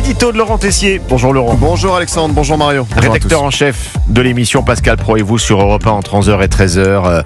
L'édito de Laurent Tessier. Bonjour Laurent. Bonjour Alexandre, bonjour Mario. Bonjour Rédacteur en chef de l'émission Pascal Pro et vous sur Europe 1 entre 11h et 13h.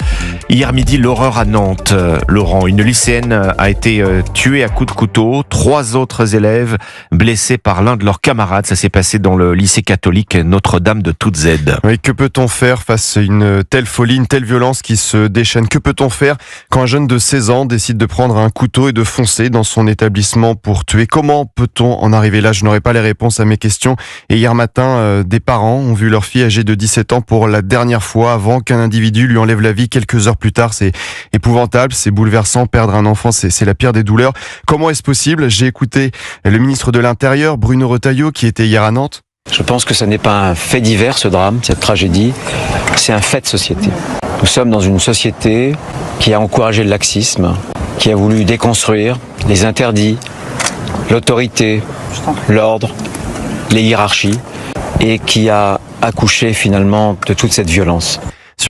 Hier midi, l'horreur à Nantes. Laurent, une lycéenne a été tuée à coups de couteau. 3 autres élèves blessés par l'un de leurs camarades. Ça s'est passé dans le lycée catholique Notre-Dame de Toutes-Aides. Oui, que peut-on faire face à une telle folie, une telle violence qui se déchaîne? Que peut-on faire quand un jeune de 16 ans décide de prendre un couteau et de foncer dans son établissement pour tuer? Comment peut-on en arriver là? Je n'aurai pas les réponses à mes questions. Et hier matin, des parents ont vu leur fille âgée de 17 ans pour la dernière fois avant qu'un individu lui enlève la vie quelques heures plus tard. C'est épouvantable, c'est bouleversant. Perdre un enfant, c'est la pire des douleurs. Comment est-ce possible? J'ai écouté le ministre de l'Intérieur, Bruno Retailleau, qui était hier à Nantes. Je pense que ce n'est pas un fait divers, ce drame, cette tragédie. C'est un fait de société. Nous sommes dans une société qui a encouragé le laxisme, qui a voulu déconstruire les interdits, l'autorité, l'ordre, les hiérarchies, et qui a accouché finalement de toute cette violence.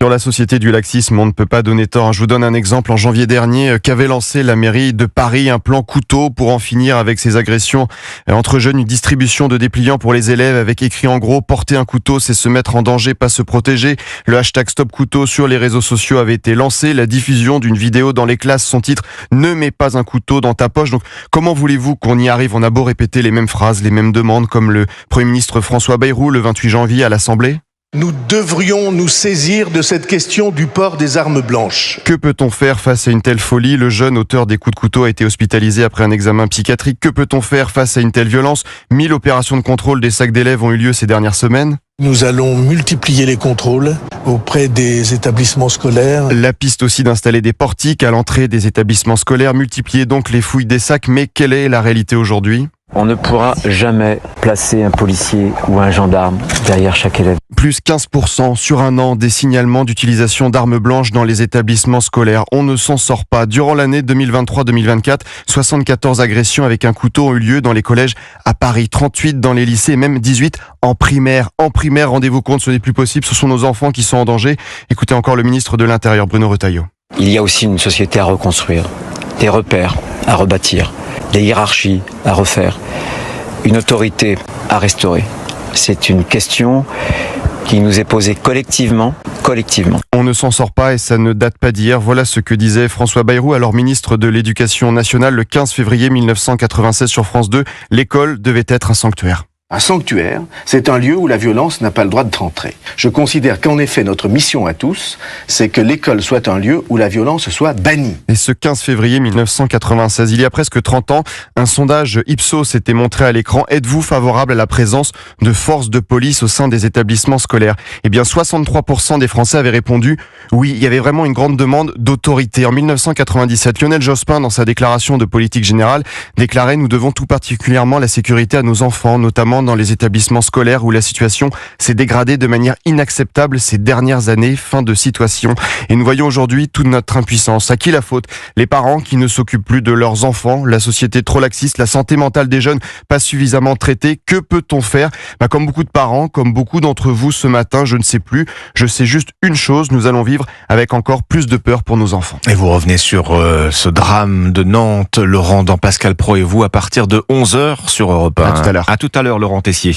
Sur la société du laxisme, on ne peut pas donner tort. Je vous donne un exemple. En janvier dernier, qu'avait lancé la mairie de Paris un plan couteau pour en finir avec ces agressions entre jeunes, une distribution de dépliants pour les élèves avec écrit en gros: porter un couteau, c'est se mettre en danger, pas se protéger. Le hashtag Stop Couteau sur les réseaux sociaux avait été lancé. La diffusion d'une vidéo dans les classes, son titre: ne mets pas un couteau dans ta poche. Donc, comment voulez-vous qu'on y arrive? On a beau répéter les mêmes phrases, les mêmes demandes, comme le Premier ministre François Bayrou le 28 janvier à l'Assemblée. Nous devrions nous saisir de cette question du port des armes blanches. Que peut-on faire face à une telle folie? Le jeune auteur des coups de couteau a été hospitalisé après un examen psychiatrique. Que peut-on faire face à une telle violence? 1000 opérations de contrôle des sacs d'élèves ont eu lieu ces dernières semaines. Nous allons multiplier les contrôles auprès des établissements scolaires. La piste aussi d'installer des portiques à l'entrée des établissements scolaires, multiplier donc les fouilles des sacs. Mais quelle est la réalité aujourd'hui? On ne pourra jamais placer un policier ou un gendarme derrière chaque élève. Plus 15% sur un an des signalements d'utilisation d'armes blanches dans les établissements scolaires. On ne s'en sort pas. Durant l'année 2023-2024, 74 agressions avec un couteau ont eu lieu dans les collèges à Paris, 38 dans les lycées et même 18 en primaire. En primaire, rendez-vous compte, ce n'est plus possible. Ce sont nos enfants qui sont en danger. Écoutez encore le ministre de l'Intérieur, Bruno Retailleau. Il y a aussi une société à reconstruire, des repères à rebâtir, des hiérarchies à refaire, une autorité à restaurer. C'est une question qui nous est posée collectivement. On ne s'en sort pas et ça ne date pas d'hier. Voilà ce que disait François Bayrou, alors ministre de l'Éducation nationale, le 15 février 1996 sur France 2. L'école devait être un sanctuaire. Un sanctuaire, c'est un lieu où la violence n'a pas le droit d'entrer. Je considère qu'en effet, notre mission à tous, c'est que l'école soit un lieu où la violence soit bannie. Et ce 15 février 1996, il y a presque 30 ans, un sondage Ipsos était montré à l'écran. Êtes-vous favorable à la présence de forces de police au sein des établissements scolaires? Eh bien, 63% des Français avaient répondu oui. Il y avait vraiment une grande demande d'autorité. En 1997, Lionel Jospin, dans sa déclaration de politique générale, déclarait: nous devons tout particulièrement la sécurité à nos enfants, notamment dans les établissements scolaires où la situation s'est dégradée de manière inacceptable ces dernières années. Fin de citation. Et nous voyons aujourd'hui toute notre impuissance. À qui la faute? Les parents qui ne s'occupent plus de leurs enfants, la société trop laxiste, la santé mentale des jeunes pas suffisamment traitée. Que peut-on faire? Comme beaucoup de parents, comme beaucoup d'entre vous ce matin, je ne sais plus. Je sais juste une chose: nous allons vivre avec encore plus de peur pour nos enfants. Et vous revenez sur ce drame de Nantes, Laurent, dans Pascal Pro et vous, à partir de 11h sur Europe 1. À tout à l'heure. À tout à l'heure, Laurent Tessier.